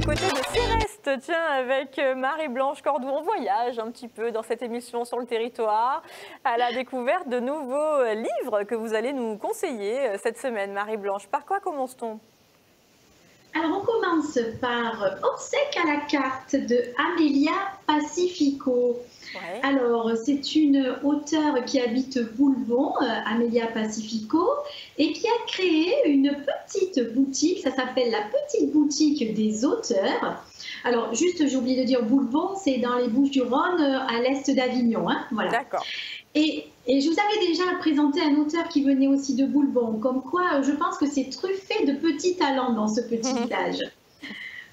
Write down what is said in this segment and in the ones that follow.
côté de Céreste, tiens, avec Marie-Blanche Cordoue. On voyage un petit peu dans cette émission sur le territoire à la découverte de nouveaux livres que vous allez nous conseiller cette semaine, Marie-Blanche. Par quoi commence-t-on? Alors, on commence par Obsèques à la carte de Amelia Pacifico. Ouais. Alors, c'est une auteure qui habite Boulbon, Amelia Pacifico, et qui a créé une petite boutique, ça s'appelle la Petite Boutique des Auteurs. Alors, juste, j'ai oublié de dire, Boulbon, c'est dans les Bouches-du-Rhône, à l'est d'Avignon. Hein, voilà. D'accord. Et je vous avais déjà présenté un auteur qui venait aussi de Boulbon, comme quoi je pense que c'est truffé de petits talents dans ce petit village.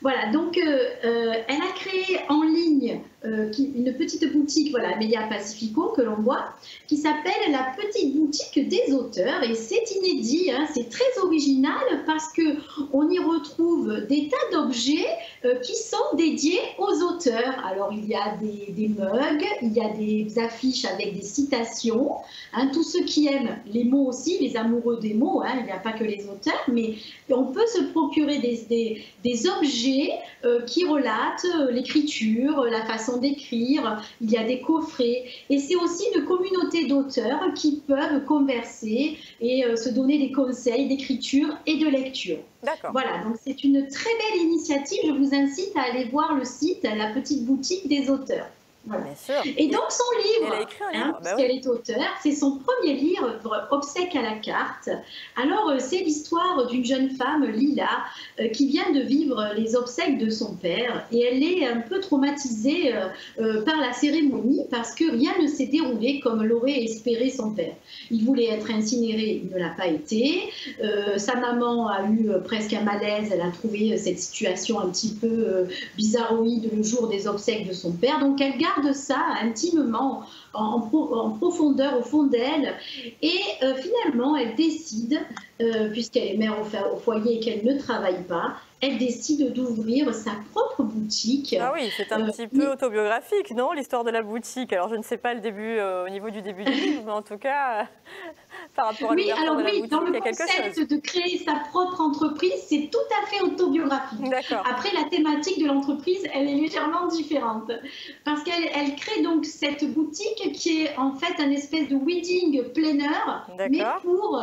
Voilà, donc elle a créé en ligne une petite boutique, voilà, Amelia Pacifico, que l'on voit, qui s'appelle la Petite Boutique des Auteurs. Et c'est inédit, hein, c'est très original parce qu'on y retrouve des tas d'objets qui sont dédiés aux auteurs. Alors, il y a des mugs, il y a des affiches avec des citations. Hein, tous ceux qui aiment les mots aussi, les amoureux des mots, hein, il n'y a pas que les auteurs, mais on peut se procurer des objets qui relatent l'écriture, la façon d'écrire. Il y a des coffrets et c'est aussi une communauté d'auteurs qui peuvent converser et se donner des conseils d'écriture et de lecture. Voilà, donc c'est une très belle initiative. Je vous incite à aller voir le site La Petite Boutique des Auteurs. Voilà. Et donc son livre, hein, puisqu'elle est auteure, c'est son premier livre, Obsèques à la carte. Alors c'est l'histoire d'une jeune femme, Lila, qui vient de vivre les obsèques de son père et elle est un peu traumatisée par la cérémonie parce que rien ne s'est déroulé comme l'aurait espéré son père. Il voulait être incinéré, il ne l'a pas été. Sa maman a eu presque un malaise, elle a trouvé cette situation un petit peu bizarroïde le jour des obsèques de son père. Donc elle garde ça intimement en profondeur au fond d'elle et finalement elle décide, puisqu'elle est mère au foyer et qu'elle ne travaille pas, elle décide d'ouvrir sa propre boutique. Ah oui, c'est un petit peu autobiographique, non, l'histoire de la boutique. Alors je ne sais pas le début, au niveau du début du livre, mais en tout cas, par rapport à l'ouverture de la boutique, dans le il y a quelque chose. concept de créer sa propre entreprise, c'est tout à fait autobiographique. Après, la thématique de l'entreprise, elle est légèrement différente. Parce qu'elle crée donc cette boutique qui est en fait un espèce de wedding planner, mais pour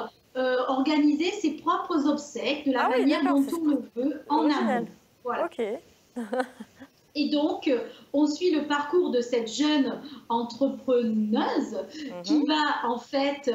organiser ses propres obsèques de la manière dont on le veut en amont. Voilà. Ok. Et donc, on suit le parcours de cette jeune entrepreneuse qui va en fait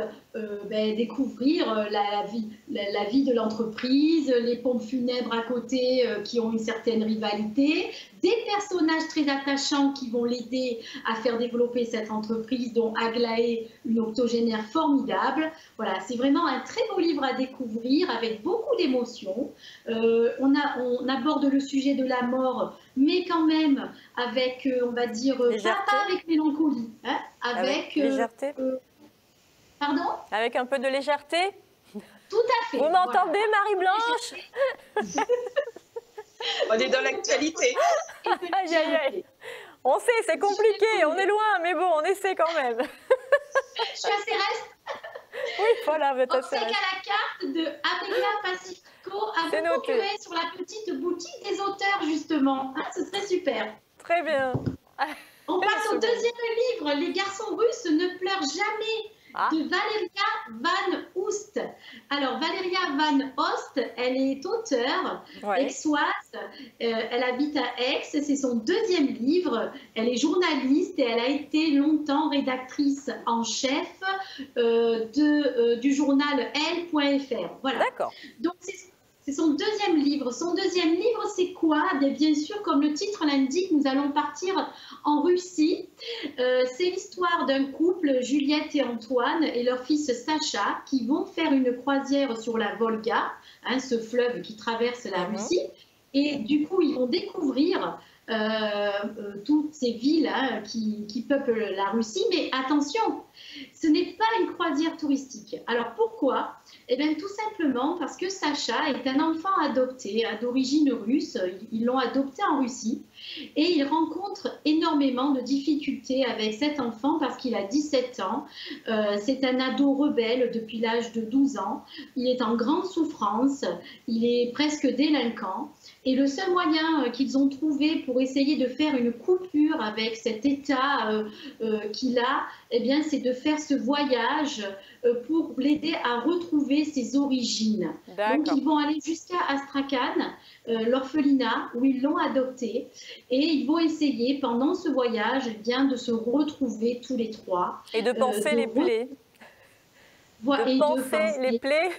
découvrir la vie de l'entreprise, les pompes funèbres à côté qui ont une certaine rivalité, des personnages très attachants qui vont l'aider à faire développer cette entreprise, dont Aglaé, une octogénaire formidable. Voilà, c'est vraiment un très beau livre à découvrir avec beaucoup d'émotions. On aborde le sujet de la mort, mais quand même avec, on va dire, pas avec mélancolie, hein, avec légèreté. Pardon? Avec un peu de légèreté? Tout à fait. Vous m'entendez, Marie-Blanche? On est dans l'actualité. Aïe, aïe, aïe. On sait, c'est compliqué, on est loin, mais bon, on essaie quand même. Je suis à Céreste. Oui, voilà, vous êtes à Céreste. Obsèques à la carte de Amelia Pacifico à vous procurer sur la Petite Boutique des Auteurs, justement. Hein, ce serait super. Très bien. On passe au deuxième livre, Les garçons russes ne pleurent jamais, de Valeria Van Oost. Alors, Valeria Van Oost, elle est auteure, aixoise, elle habite à Aix, c'est son deuxième livre, elle est journaliste et elle a été longtemps rédactrice en chef du journal Elle.fr. Voilà. D'accord. Donc, c'est son deuxième livre. Son deuxième livre, c'est quoi? Bien sûr, comme le titre l'indique, nous allons partir en Russie. C'est l'histoire d'un couple, Juliette et Antoine, et leur fils Sacha, qui vont faire une croisière sur la Volga, hein, ce fleuve qui traverse la Russie. Et du coup, ils vont découvrir toutes ces villes hein, qui peuplent la Russie. Mais attention, Ce n'est pas une croisière touristique. Alors pourquoi? Eh bien tout simplement parce que Sacha est un enfant adopté d'origine russe. Ils l'ont adopté en Russie et il rencontre énormément de difficultés avec cet enfant parce qu'il a 17 ans. C'est un ado rebelle depuis l'âge de 12 ans. Il est en grande souffrance, il est presque délinquant. Et le seul moyen qu'ils ont trouvé pour essayer de faire une coupure avec cet état qu'il a, eh bien, c'est de faire ce voyage pour l'aider à retrouver ses origines. Donc, ils vont aller jusqu'à Astrakhan, l'orphelinat, où ils l'ont adopté. Et ils vont essayer, pendant ce voyage, eh bien, de se retrouver tous les trois. Et de panser les plaies. Voilà, de panser les plaies.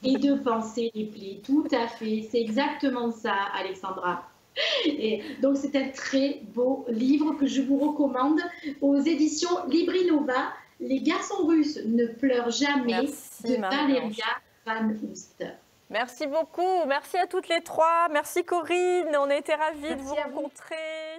Et de penser les plaies, tout à fait. C'est exactement ça, Alexandra. Et donc, c'est un très beau livre que je vous recommande aux éditions Librinova. Les garçons russes ne pleurent jamais. Merci, de Valéria Van Oust. Merci beaucoup. Merci à toutes les trois. Merci Corinne. On a été ravis de vous rencontrer.